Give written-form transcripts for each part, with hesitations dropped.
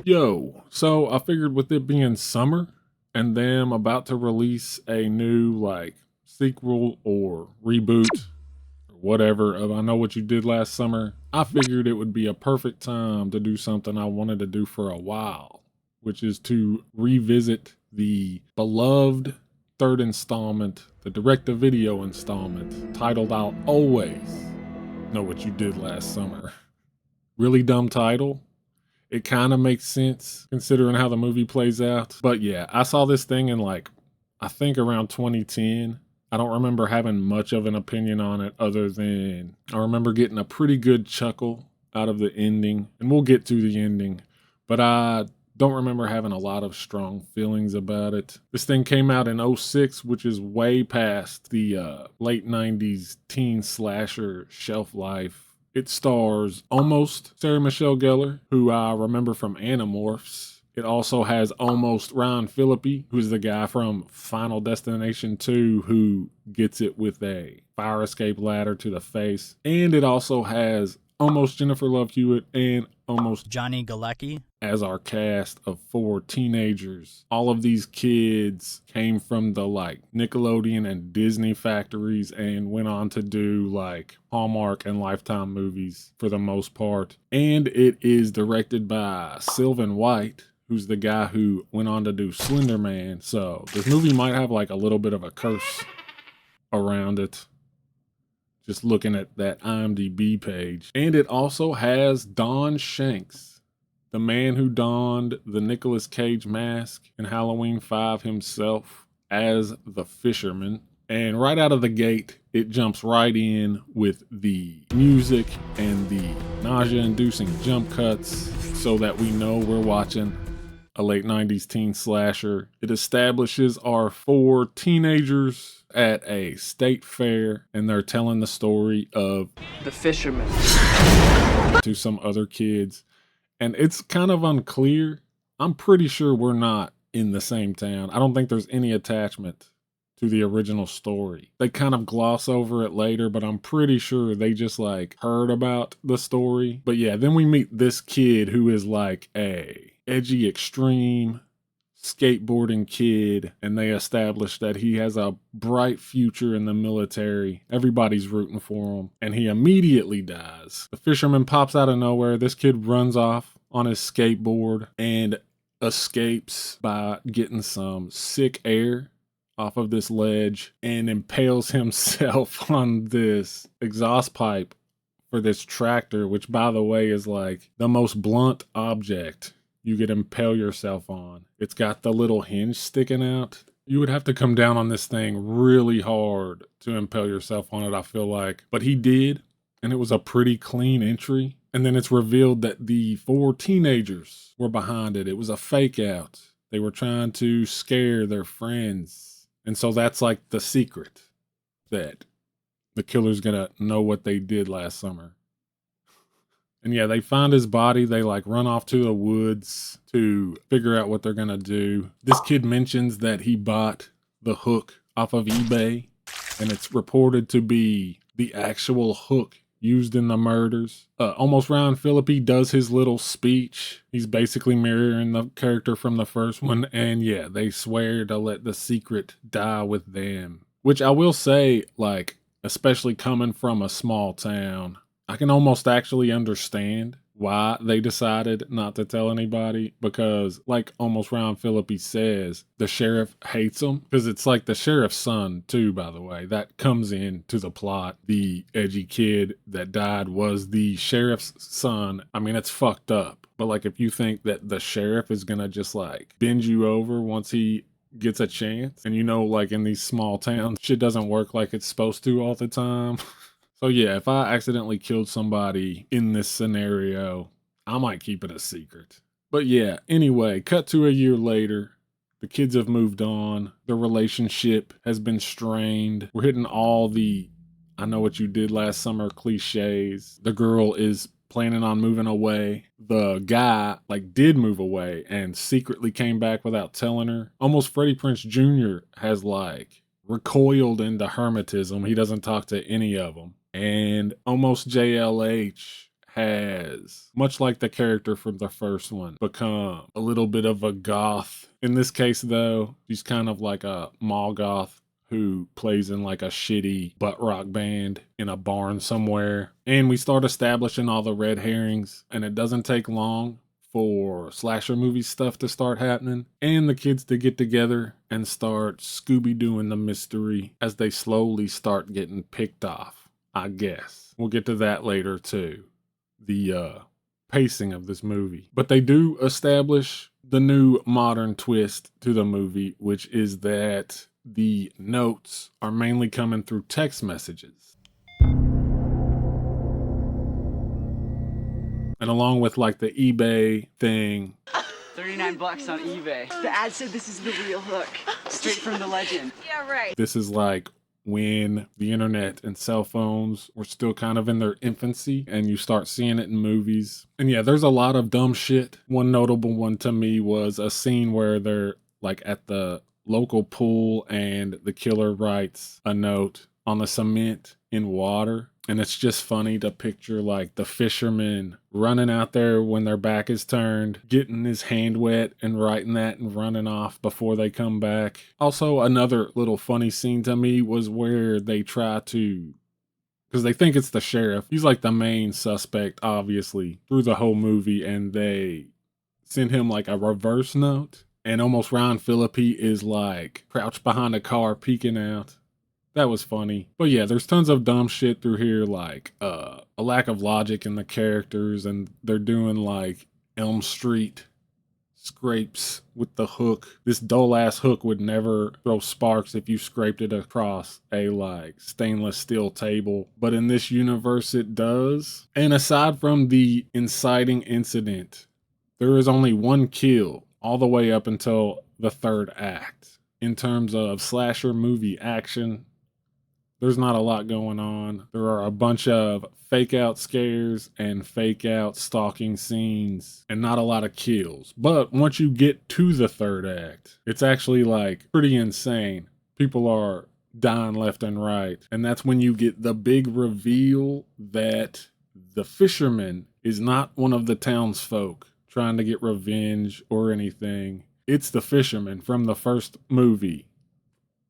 Yo, so I figured with it being summer and them about to release a new sequel or reboot or whatever of I Know What You Did Last Summer, I figured it would be a perfect time to do something I wanted to do for a while, which is to revisit the beloved third installment, the direct-to-video installment, titled I'll Always Know What You Did Last Summer. Really dumb title. It kind of makes sense considering how the movie plays out. But yeah, I saw this thing in I think around 2010. I don't remember having much of an opinion on it other than I remember getting a pretty good chuckle out of the ending. And we'll get to the ending. But I don't remember having a lot of strong feelings about it. This thing came out in 06, which is way past the late 90s teen slasher shelf life. It stars almost Sarah Michelle Gellar, who I remember from Animorphs. It also has almost Ryan Phillippe, who's the guy from Final Destination 2 who gets it with a fire escape ladder to the face. And it also has almost Jennifer Love Hewitt and almost Johnny Galecki as our cast of 4 teenagers. All of these kids came from the Nickelodeon and Disney factories and went on to do Hallmark and Lifetime movies for the most part. And it is directed by Sylvan White, who's the guy who went on to do Slender Man. So this movie might have a little bit of a curse around it, just looking at that IMDb page. And it also has Don Shanks, the man who donned the Nicolas Cage mask in Halloween 5 himself as the fisherman. And right out of the gate, it jumps right in with the music and the nausea-inducing jump cuts so that we know we're watching a late 90s teen slasher. It establishes our 4 teenagers at a state fair, and they're telling the story of the fisherman to some other kids. And it's kind of unclear. I'm pretty sure we're not in the same town. I don't think there's any attachment to the original story. They kind of gloss over it later, but I'm pretty sure they just heard about the story. But yeah, then we meet this kid who is a edgy extreme skateboarding kid, and they establish that he has a bright future in the military. Everybody's rooting for him, and he immediately dies. The fisherman pops out of nowhere. This kid runs off on his skateboard and escapes by getting some sick air off of this ledge and impales himself on this exhaust pipe for this tractor, which by the way is the most blunt object you could impale yourself on. It's got the little hinge sticking out. You would have to come down on this thing really hard to impale yourself on it, I feel like. But he did, and it was a pretty clean entry. And then it's revealed that the 4 teenagers were behind it. It was a fake out. They were trying to scare their friends. And so that's the secret, that the killer's gonna know what they did last summer. And yeah, they find his body. They run off to the woods to figure out what they're going to do. This kid mentions that he bought the hook off of eBay, and it's reported to be the actual hook used in the murders. Almost Ryan Phillippe does his little speech. He's basically mirroring the character from the first one. And yeah, they swear to let the secret die with them. Which I will say, especially coming from a small town, I can almost actually understand why they decided not to tell anybody, because almost Ryan Phillippe says, the sheriff hates him, because it's the sheriff's son too, by the way. That comes into the plot. The edgy kid that died was the sheriff's son. I mean, it's fucked up, but if you think that the sheriff is gonna just bend you over once he gets a chance, and in these small towns, shit doesn't work like it's supposed to all the time. So yeah, if I accidentally killed somebody in this scenario, I might keep it a secret. But yeah, anyway, cut to a year later. The kids have moved on. Their relationship has been strained. We're hitting all the I Know What You Did Last Summer cliches. The girl is planning on moving away. The guy did move away and secretly came back without telling her. Almost Freddie Prinze Jr. has recoiled into hermetism. He doesn't talk to any of them. And almost JLH has, much like the character from the first one, become a little bit of a goth. In this case, though, she's kind of like a mall goth who plays in like a shitty butt rock band in a barn somewhere. And we start establishing all the red herrings, and it doesn't take long for slasher movie stuff to start happening and the kids to get together and start Scooby-Dooing the mystery as they slowly start getting picked off, I guess. We'll get to that later too, the pacing of this movie. But they do establish the new modern twist to the movie, which is that the notes are mainly coming through text messages. And along with like the eBay thing. $39 on eBay. The ad said this is the real hook. Straight from the legend. Yeah, right. This is like when the internet and cell phones were still kind of in their infancy and you start seeing it in movies. And yeah, there's a lot of dumb shit. One notable one to me was a scene where they're like at the local pool and the killer writes a note on the cement in water. And it's just funny to picture like the fisherman running out there when their back is turned, getting his hand wet and writing that and running off before they come back. Also, another little funny scene to me was where they try to, because they think it's the sheriff. He's like the main suspect, obviously, through the whole movie. And they send him like a reverse note. And almost Ron Phillippe is like crouched behind a car peeking out. That was funny. But yeah, there's tons of dumb shit through here, like a lack of logic in the characters, and they're doing like Elm Street scrapes with the hook. This dull ass hook would never throw sparks if you scraped it across a like stainless steel table, but in this universe it does. And aside from the inciting incident, there is only one kill all the way up until the third act. In terms of slasher movie action, there's not a lot going on. There are a bunch of fake out scares and fake out stalking scenes and not a lot of kills. But once you get to the third act, it's actually like pretty insane. People are dying left and right. And that's when you get the big reveal that the fisherman is not one of the townsfolk trying to get revenge or anything. It's the fisherman from the first movie.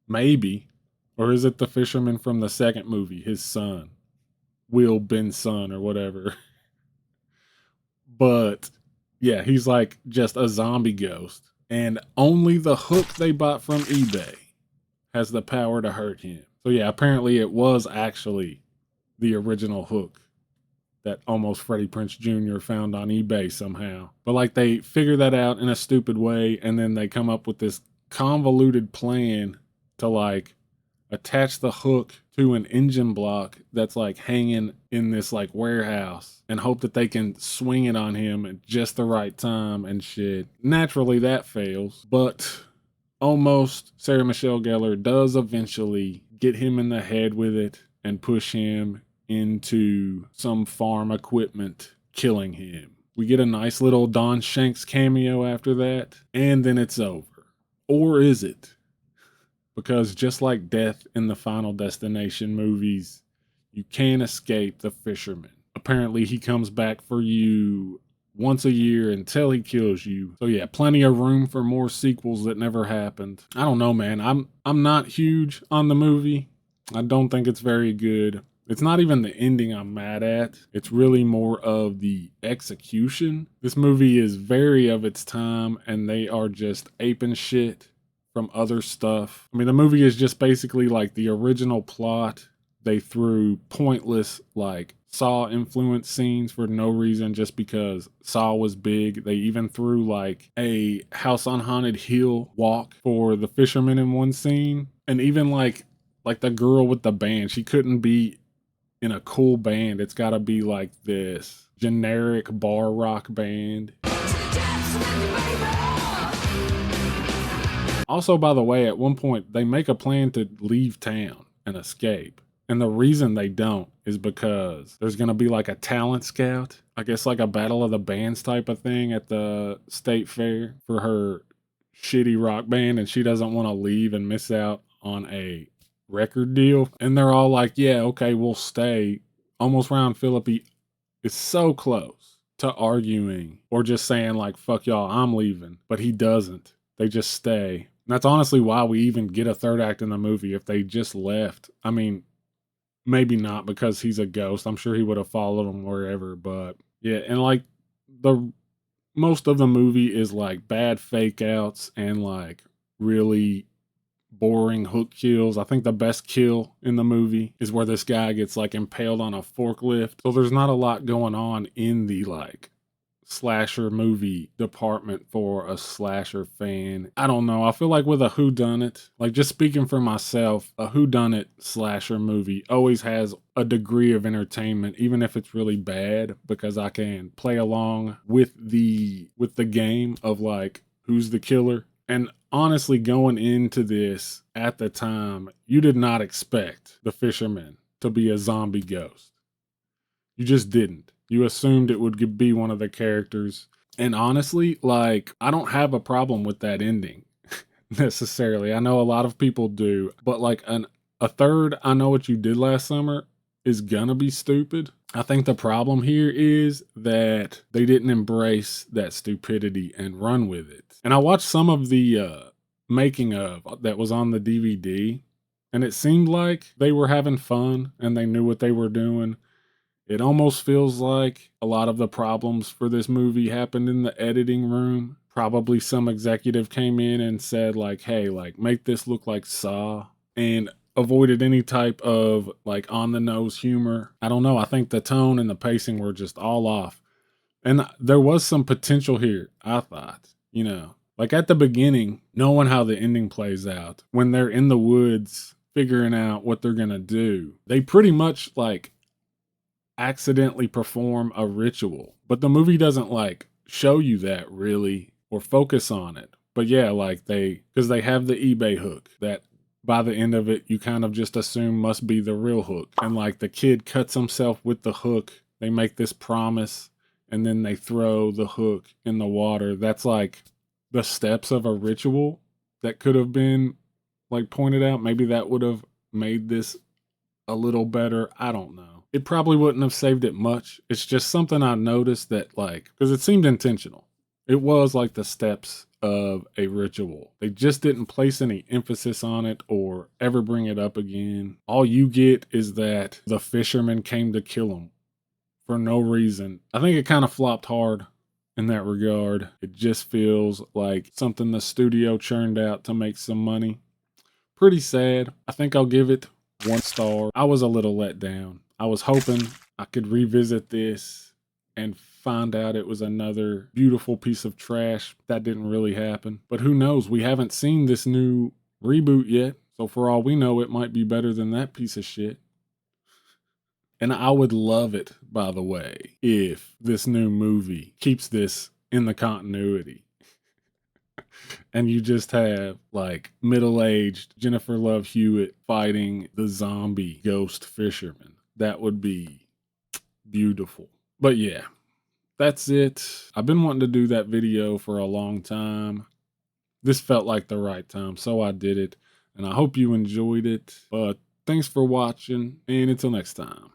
Maybe. Or is it the fisherman from the second movie, his son? Will Benson or whatever. But yeah, he's like just a zombie ghost. And only the hook they bought from eBay has the power to hurt him. So yeah, apparently it was actually the original hook that almost Freddie Prinze Jr. found on eBay somehow. But like they figure that out in a stupid way, and then they come up with this convoluted plan to like attach the hook to an engine block that's like hanging in this like warehouse and hope that they can swing it on him at just the right time and shit. Naturally that fails, but almost Sarah Michelle Gellar does eventually get him in the head with it and push him into some farm equipment, killing him. We get a nice little Don Shanks cameo after that, and then it's over. Or is it? Because just like death in the Final Destination movies, you can't escape the fisherman. Apparently he comes back for you once a year until he kills you. So yeah, plenty of room for more sequels that never happened. I don't know, man. I'm not huge on the movie. I don't think it's very good. It's not even the ending I'm mad at. It's really more of the execution. This movie is very of its time, and they are just aping shit from other stuff. I mean, the movie is just basically like the original plot. They threw pointless like Saw influence scenes for no reason, just because Saw was big. They even threw like a House on Haunted Hill walk for the fisherman in one scene. And even like the girl with the band, she couldn't be in a cool band. It's got to be like this generic bar rock band. Also, by the way, at one point, they make a plan to leave town and escape. And the reason they don't is because there's going to be like a talent scout, I guess like a battle of the bands type of thing at the state fair for her shitty rock band. And she doesn't want to leave and miss out on a record deal. And they're all like, yeah, okay, we'll stay. Almost Ron Phillippe is so close to arguing or just saying like, fuck y'all, I'm leaving. But he doesn't. They just stay. And that's honestly why we even get a third act in the movie. If they just left, I mean, maybe not because he's a ghost. I'm sure he would have followed him wherever. But yeah, and like the most of the movie is like bad fake outs and like really boring hook kills. I think the best kill in the movie is where this guy gets like impaled on a forklift. So there's not a lot going on in the like slasher movie department for a slasher fan. I don't know. I feel like with a whodunit, like just speaking for myself, a whodunit slasher movie always has a degree of entertainment, even if it's really bad, because I can play along with the game of like who's the killer. And honestly, going into this at the time, you did not expect the fisherman to be a zombie ghost. You just didn't. You assumed it would be one of the characters. And honestly, like, I don't have a problem with that ending necessarily. I know a lot of people do, but like a third I Know What You Did Last Summer is gonna be stupid. I think the problem here is that they didn't embrace that stupidity and run with it. And I watched some of the making of that was on the DVD, and it seemed like they were having fun and they knew what they were doing. It almost feels like a lot of the problems for this movie happened in the editing room. Probably some executive came in and said like, hey, like make this look like Saw, and avoided any type of like on the nose humor. I don't know. I think the tone and the pacing were just all off. And there was some potential here, I thought, you know, like at the beginning, knowing how the ending plays out, when they're in the woods figuring out what they're going to do, they pretty much like accidentally perform a ritual, but the movie doesn't like show you that really or focus on it. But yeah, like because they have the eBay hook that by the end of it you kind of just assume must be the real hook, and like the kid cuts himself with the hook. They make this promise and then they throw the hook in the water. That's like the steps of a ritual that could have been like pointed out. Maybe that would have made this a little better. I don't know. It probably wouldn't have saved it much. It's just something I noticed that like, because it seemed intentional. It was like the steps of a ritual. They just didn't place any emphasis on it or ever bring it up again. All you get is that the fisherman came to kill him for no reason. I think it kind of flopped hard in that regard. It just feels like something the studio churned out to make some money. Pretty sad. I think I'll give it 1 star. I was a little let down. I was hoping I could revisit this and find out it was another beautiful piece of trash. That didn't really happen. But who knows? We haven't seen this new reboot yet. So for all we know, it might be better than that piece of shit. And I would love it, by the way, if this new movie keeps this in the continuity. And you just have like middle-aged Jennifer Love Hewitt fighting the zombie ghost fisherman. That would be beautiful. But yeah, that's it. I've been wanting to do that video for a long time. This felt like the right time, so I did it. And I hope you enjoyed it. But thanks for watching, and until next time.